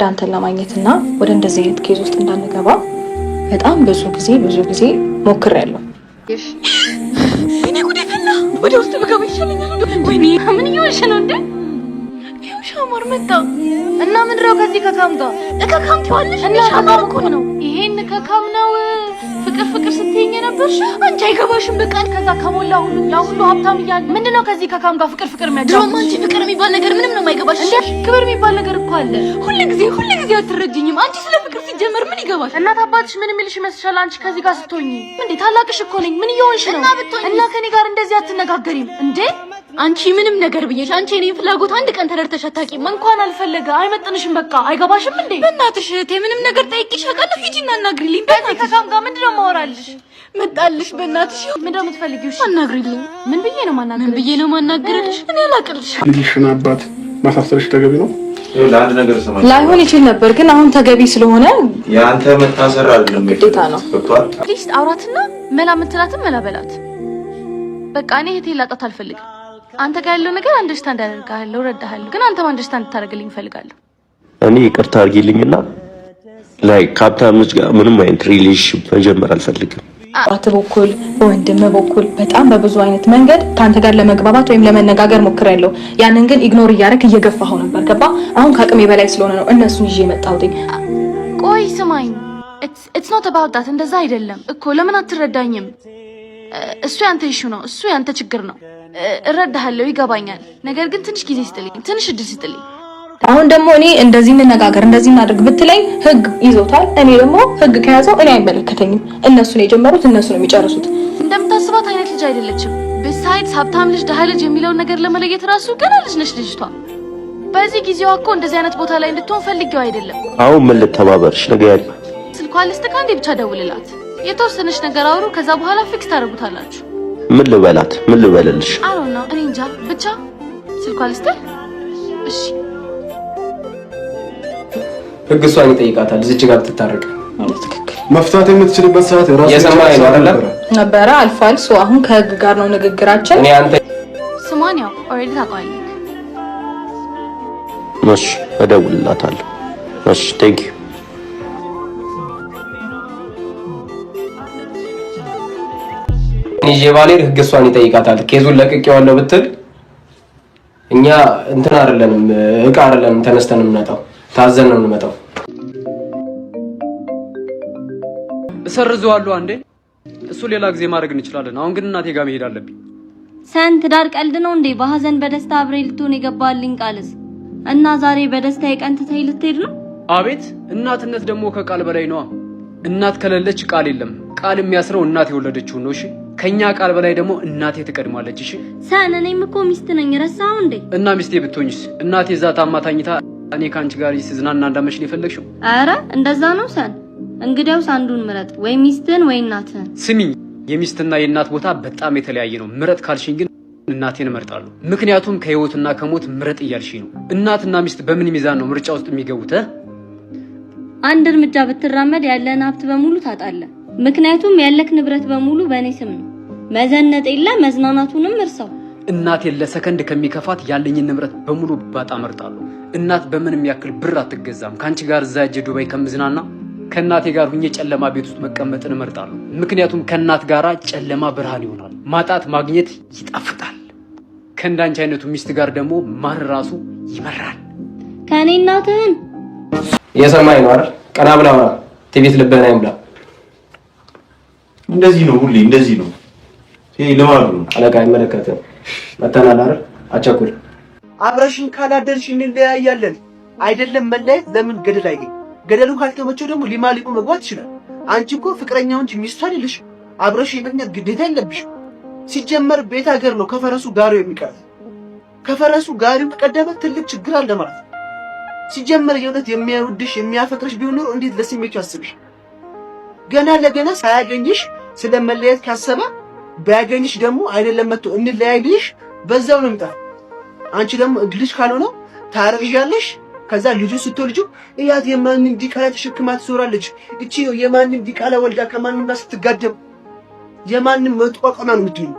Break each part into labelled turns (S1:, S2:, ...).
S1: ዳንተን ለማግኘትና ወደ እንደዚህ አይነት ኬዝ ውስጥ እንዳንገባ በጣም ብዙ ጊዜ ሞክሬያለሁ።
S2: እኔ ጉዴ ፈላ። ወደ ውስጥ ብገባ ይሻለኛል። ወይኔ ምን እየሆንሽ ነው እንዴ? ይኸው ሻማር መጣ እና ምንድነው ከዚህ ከካም ጋር ከካም ትዋለሽ? እኔ ሻማር እኮ ነው። ይሄን ከካም ነው ፍቅር ስትይኝ ነበርሽ አንቺ አይገባሽም። በቃ ከዛ ከሞላ ሁሉ ሀብታም እያለ ምንድነው ከዚህ ከካም ጋር ፍቅር የሚያጫው? ድሮም አንቺ ፍቅር የሚባል ነገር ምንም ነው የማይገባሽ። ክብር የሚባል ነገር እኮ አለ። ሁሉ ጊዜ አትረጅኝም። አንቺ ስለ ፍቅር ሲጀመር ምን ይገባሽ? እናት አባትሽ ምን የሚልሽ ይመስልሻል? አንቺ ከዚህ ጋር ስትሆኚ እንዴ ታላቅሽ እኮ ነኝ። ምን እየሆንሽ ነው? እና ከኔ ጋር እንደዚህ አትነጋገሪም እንዴ? አንቺ ምንም ነገር ብዬሽ አንቺ እኔን ፍላጎት አንድ ቀን ተረድተሽ አታውቂም። እንኳን አልፈለገ አይመጥንሽም። በቃ አይገባሽም እንዴ? በእናትሽ እህቴ ምንም ነገር ጠይቂሽ አውቃለሁ። ሂጂና አናግሪልኝ። በእናትሽ ከካም ጋር ምንድነው ማወራልሽ? መጣልሽ በእናትሽ ምንድነው የምትፈልጊው? አናግሪልኝ። ምን ብዬ ነው ማናግርልሽ? እኔ አላቅልሽ።
S3: ልጅሽን አባት ማሳሰርሽ ተገቢ ነው?
S1: ለአንድ ነገር ሰማኝ ላይሆን ይችል ነበር፣ ግን አሁን ተገቢ ስለሆነ
S4: ያንተ መታሰር አይደለም
S1: ግዴታ ነው።
S2: ፕሊዝ አውራትና መላ ምትላትን መላ በላት። በቃ እኔ እህቴ ላጣት አልፈልግም። አንተ ጋር ያለው ነገር አንደርስታንድ አደርጋለሁ፣ እረዳሃለሁ፣ ግን አንተም አንደርስታንድ ታደርግልኝ እፈልጋለሁ።
S4: እኔ ይቅርታ አድርጊልኝና ከሀብታሞች ጋር ምንም አይነት ሪሌሽን መጀመር አልፈልግም።
S1: በአንተ በኩል በወንድም በኩል በጣም በብዙ አይነት መንገድ ካንተ ጋር ለመግባባት ወይም ለመነጋገር ሞክሬያለሁ። ያንን ግን ኢግኖር እያደረክ እየገፋኸው ነበር። ገባ? አሁን ከአቅሜ በላይ ስለሆነ ነው እነሱን ይዤ የመጣሁት።
S2: ቆይ ስማኝ፣ it's not about that። እንደዛ አይደለም እኮ። ለምን አትረዳኝም? እሱ ያንተ ኢሹ ነው፣ እሱ ያንተ ችግር ነው። እረዳሃለሁ፣ ይገባኛል። ነገር ግን ትንሽ ጊዜ ስጥልኝ፣ ትንሽ እድል ስጥልኝ።
S1: አሁን ደግሞ እኔ እንደዚህ እንነጋገር እንደዚህ እናድርግ ብትለኝ ህግ ይዞታል። እኔ ደግሞ ህግ ከያዘው እኔ አይመለከተኝም። እነሱ ነው የጀመሩት፣ እነሱ ነው የሚጨርሱት።
S2: እንደምታስባት አይነት ልጅ አይደለችም። በሳይድ ሀብታም ልጅ ደሃ ልጅ የሚለውን ነገር ለመለየት ራሱ ገና ልጅ ነች ልጅቷ። በዚህ ጊዜዋ እኮ እንደዚህ አይነት ቦታ ላይ እንድትሆን ፈልጌው አይደለም።
S4: አሁን ምን ልተባበርሽ? ነገር ያለ
S2: ስልኳን ልስጥካ እንዴ? ብቻ ደውልላት፣ የተወሰነች ነገር አውሩ፣ ከዛ በኋላ ፊክስ ታደርጉታላችሁ።
S4: ምን ልበላት? ምን ልበልልሽ?
S2: አሁን ነው እኔ እንጃ። ብቻ ስልኳን ልስጥ። እሺ
S5: ህግ እሷን ይጠይቃታል። እዚች ጋር ብትታረቅ
S3: መፍታት የምትችልበት ሰዓት ራሱ
S5: የሰማይ ነው አይደል?
S1: ነበረ አልፏል። ሶ አሁን ከህግ ጋር ነው ንግግራችን።
S5: እኔ አንተ
S2: ስሟን ያው ኦሬዲ ታውቃለህ።
S4: እሺ እደውልላታለሁ። እሺ ቴንክ ዩ።
S5: እኔ ባሌር ህግ እሷን ይጠይቃታል። ኬዙን ለቅቄዋለሁ ብትል እኛ እንትን አይደለንም፣ እቃ አይደለንም። ተነስተን እንመጣው ታዘን ነው እንመጣው።
S6: እሰርዘዋለሁ አንዴ። እሱ ሌላ ጊዜ ማድረግ እንችላለን። አሁን ግን እናቴ ጋር መሄድ አለብኝ።
S7: ሰንት ዳር ቀልድ ነው እንዴ? በሐዘን በደስታ አብሬ ልትሆን የገባልኝ ቃልስ እና ዛሬ በደስታ የቀንተታይ ልትሄድ ነው?
S6: አቤት! እናትነት ደግሞ ከቃል በላይ ነው። እናት ከሌለች ቃል የለም። ቃል የሚያስረው እናት የወለደችው ነው። እሺ ከኛ ቃል በላይ ደግሞ እናቴ ትቀድማለች። እሺ
S7: ሰን እኔም እኮ ሚስት ነኝ፣ ረሳው እንዴ? እና
S6: ሚስቴ ብትሆኝስ? እናቴ እዛ ታማታኝታ እኔ ካንቺ ጋር ይስዝናና እንዳመሽ ነው የፈለግሽው?
S7: አረ እንደዛ ነው ሰን። እንግዲያውስ አንዱን ምረጥ፣ ወይ ሚስትን ወይ እናትን።
S6: ስሚኝ፣ የሚስትና የእናት ቦታ በጣም የተለያየ ነው። ምረጥ ካልሽኝ ግን እናቴን እመርጣለሁ። ምክንያቱም ከህይወትና ከሞት ምረጥ እያልሽኝ ነው። እናትና ሚስት በምን ሚዛን ነው ምርጫ ውስጥ የሚገቡት?
S7: አንድ እርምጃ ብትራመድ ያለን ሀብት በሙሉ ታጣለህ። ምክንያቱም ያለክ ንብረት በሙሉ በእኔ ስም ነው። መዘነጥ የለ መዝናናቱንም እርሳው።
S6: እናቴን ለሰከንድ ከሚከፋት ያለኝን ንብረት በሙሉ ባጣ እመርጣለሁ። እናት በምንም ያክል ብር አትገዛም። ካንቺ ጋር እዛ ሄጄ ዱባይ ከምዝናና ከእናቴ ጋር ሁኜ ጨለማ ቤት ውስጥ መቀመጥን እመርጣለሁ። ምክንያቱም ከእናት ጋራ ጨለማ ብርሃን ይሆናል፣ ማጣት ማግኘት ይጣፍጣል። ከእንዳንቺ አይነቱ ሚስት ጋር ደግሞ ማር ራሱ ይመራል።
S7: ከኔ እናትህን
S5: የሰማይ ነው አይደል? ቀና ብላ አውራ። ትቤት ልበና ይምላ።
S4: እንደዚህ ነው፣ ሁሌ እንደዚህ ነው። ይሄ ለማሩ ነው።
S5: አለቃ አይመለከትም። መተናል አይደል? አቸኩል።
S8: አብረሽን ካላደርሽ እንለያያለን። አይደለም መለያየት ለምን ገደል አይገኝ? ገደሉ ካልተመቸው ደግሞ ሊማሊቁ መግባት ይችላል። አንቺ እኮ ፍቅረኛው እንጂ ሚስቱ አይደለሽ። አብረሽ የመግኘት ግዴታ የለብሽ። ሲጀመር ቤት ሀገር ነው ከፈረሱ ጋሪው የሚቀር። ከፈረሱ ጋሪው ከቀደመ ትልቅ ችግር አለ ማለት ነው። ሲጀመር የእውነት የሚያወድሽ የሚያፈቅርሽ ቢሆን ኖሮ እንዴት ለስሜቱ ያስብሽ? ገና ለገና ሳያገኝሽ ስለመለየት ካሰበ ባያገኝሽ ደግሞ አይደለም መጥቶ እንለያይልሽ በዛው ነው የሚጣ። አንቺ ደግሞ እግልሽ ካልሆነው ታረግዣለሽ። ከዛ ልጁ ስትወልጁ እያት የማንም ዲቃላ ተሸክማ ትዞራለች። እቺ የማንም ዲቃላ ወልዳ ከማንም ጋር ስትጋደም የማንም መጥቋቋማ ነው የምትሆኝ።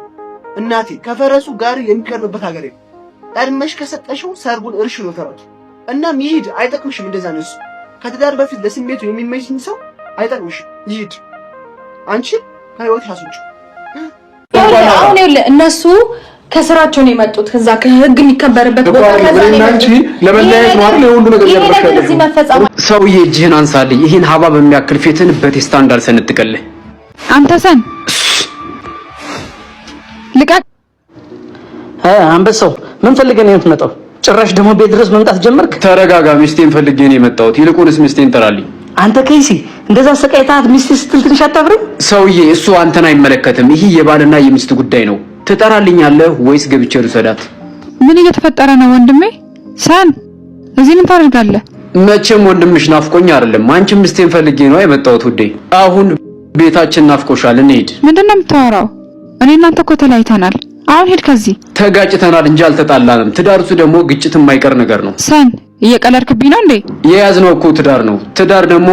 S8: እናቴ ከፈረሱ ጋር የሚቀርብበት ሀገር ቀድመሽ ከሰጠሽው ሰርጉን እርሽ ነው ተራቱ። እናም ይሄድ አይጠቅምሽም እንደዛ ነው። ከትዳር በፊት ለስሜቱ የሚመችኝ ሰው አይጠቅምሽም። ይሂድ። አንቺ ከህይወት ያስወጪ።
S1: አሁን እነሱ ከስራቸው ነው የመጡት። ከዛ ከህግ የሚከበርበት ቦታ
S3: ከዛ አንቺ ለመለያየት ነው አይደል? የሁሉ ነገር ያደረገው
S6: ሰውዬ እጅህን አንሳልኝ። ይሄን ሀባብ የሚያክል ፊትን በቴስታ እንዳልሰነጥቀልህ
S2: አንተ ሰን ልቀቅ።
S9: አንበሳው ምን ፈልገህ ነው የምትመጣው? ጭራሽ ደግሞ ቤት ድረስ መምጣት ጀመርክ?
S6: ተረጋጋ። ሚስቴን ፈልጌ ነው የመጣሁት። ይልቁንስ ሚስቴን ጥራልኝ።
S9: አንተ ከይሲ እንደዛ ሰቃይታት ሚስት ስትል ትንሽ አታፍርም?
S6: ሰውዬ እሱ አንተን አይመለከትም። ይሄ የባልና የሚስት ጉዳይ ነው። ትጠራልኛለህ ወይስ ገብቼ ልውሰዳት?
S2: ምን እየተፈጠረ ነው ወንድሜ? ሰን እዚህ ምን ታደርጋለህ?
S6: መቼም ወንድምሽ ናፍቆኝ አይደለም። አንቺ ሚስቴን ፈልጌ ነው የመጣሁት ውዴ። አሁን ቤታችን ናፍቆሻል፣ እንሂድ።
S2: ምንድነው የምታወራው? እኔ እናንተ እኮ ተለያይተናል። አሁን ሄድ ከዚህ።
S6: ተጋጭተናል እንጂ አልተጣላንም። ትዳርሱ ደግሞ ግጭት የማይቀር ነገር ነው።
S2: ሰን እየቀለድክብኝ ነው እንዴ?
S6: የያዝነው እኮ ትዳር ነው። ትዳር ደግሞ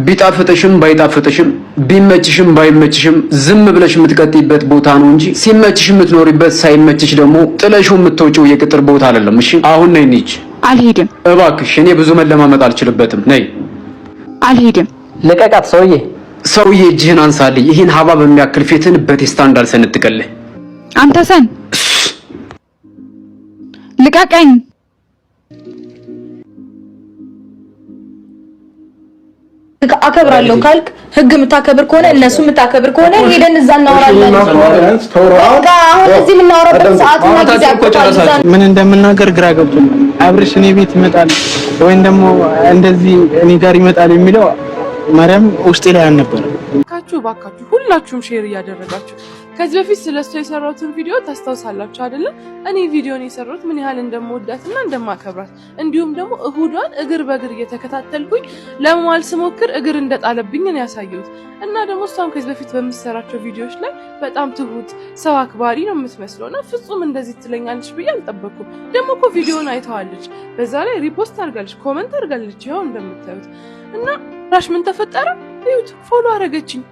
S6: ቢጣፍጥሽም ባይጣፍጥሽም ቢመችሽም ባይመችሽም ዝም ብለሽ የምትቀጥይበት ቦታ ነው እንጂ ሲመችሽ የምትኖሪበት ሳይመችሽ ደግሞ ጥለሽው የምትወጪው የቅጥር ቦታ አይደለም። እሺ አሁን ነይ እንሂድ።
S2: አልሄድም።
S6: እባክሽ እኔ ብዙ መለማመጥ አልችልበትም። ነይ።
S2: አልሄድም።
S9: ልቀቃት ሰውዬ።
S6: ሰውዬ እጅህን አንሳልኝ። ይሄን ሀባብ የሚያክል ፊትን በቴስታ እንዳልሰነጥቀልህ
S2: አንተ ሰን ልቀቀኝ።
S1: አከብራለሁ ካልክ ህግ የምታከብር ከሆነ እነሱ የምታከብር ከሆነ ሄደን እዛ እናወራለን። በቃ አሁን እዚህ የምናወራበት ሰዓትና ጊዜ አቆጣጣ
S10: ምን እንደምናገር ግራ ገብቶኛል። አብርሽ እኔ ቤት ይመጣል ወይም ደግሞ እንደዚህ እኔ ጋር ይመጣል የሚለው ማርያም ውስጤ ላይ አልነበረም።
S11: ባካችሁ ሁላችሁም ሼር እያደረጋችሁ ከዚህ በፊት ስለሱ የሰራሁትን ቪዲዮ ታስታውሳላችሁ አይደለ? እኔ ቪዲዮን የሰራሁት ምን ያህል እንደምወዳትና እንደማከብራት እንዲሁም ደግሞ እሁዷን እግር በእግር እየተከታተልኩኝ ለመዋል ስሞክር እግር እንደጣለብኝ ነው ያሳየሁት። እና ደግሞ እሷም ከዚህ በፊት በምትሰራቸው ቪዲዮዎች ላይ በጣም ትሁት ሰው አክባሪ ነው የምትመስለውና ፍጹም እንደዚህ ትለኛለች ብዬ አልጠበኩም። ደግሞ እኮ ቪዲዮን አይተዋለች፣ በዛ ላይ ሪፖስት አድርጋለች፣ ኮሜንት አድርጋለች። ይኸው እንደምታዩት እና ራሽ ምን ተፈጠረ? እዩት፣ ፎሎ አደረገችኝ።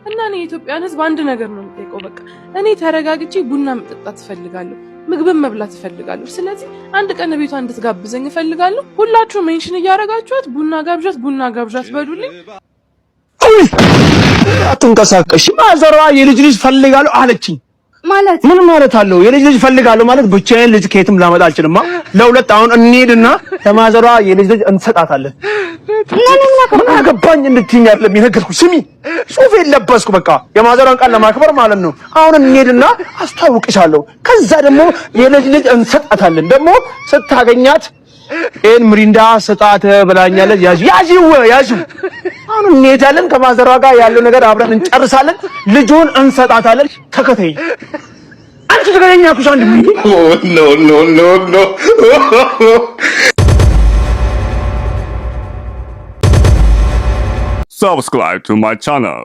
S11: እና እኔ የኢትዮጵያን ሕዝብ አንድ ነገር ነው የምጠይቀው። በቃ እኔ ተረጋግቼ ቡና መጠጣት እፈልጋለሁ፣ ምግብን መብላት እፈልጋለሁ። ስለዚህ አንድ ቀን ቤቷ እንድትጋብዘኝ እፈልጋለሁ። ሁላችሁ ሜንሽን እያደረጋችኋት ቡና ጋብዣት በሉልኝ።
S8: አትንቀሳቀሽ። ማዘሯ የልጅ ፈልጋለሁ አለችኝ።
S2: ማለት
S8: ምን ማለት አለው? የልጅ ፈልጋለሁ ማለት ብቻዬን ልጅ ከየትም ላመጣ አልችልም። ለሁለት አሁን እንሄድና ለማዘሯ የልጅ እንሰጣታለን። ምን አገባኝ እንድትይኝ አይደለም የነገርኩሽ። ስሚ ሱፍ የለበስኩ በቃ የማዘሯን ቃል ለማክበር ማለት ነው። አሁን እንሄድና አስታውቅሻለሁ። ከዛ ደግሞ የልጅ እንሰጣታለን። ደግሞ ስታገኛት ኤን ምሪንዳ ስጣት ብላኛለች። ያዢው አሁን እንሄዳለን። ከማዘሯ ጋር ያለው ነገር አብረን እንጨርሳለን። ልጁን እንሰጣታለን። ተከተይ። አንቺ ተገኘኛ ኩሽ አንድ ኖ
S12: Subscribe to my channel.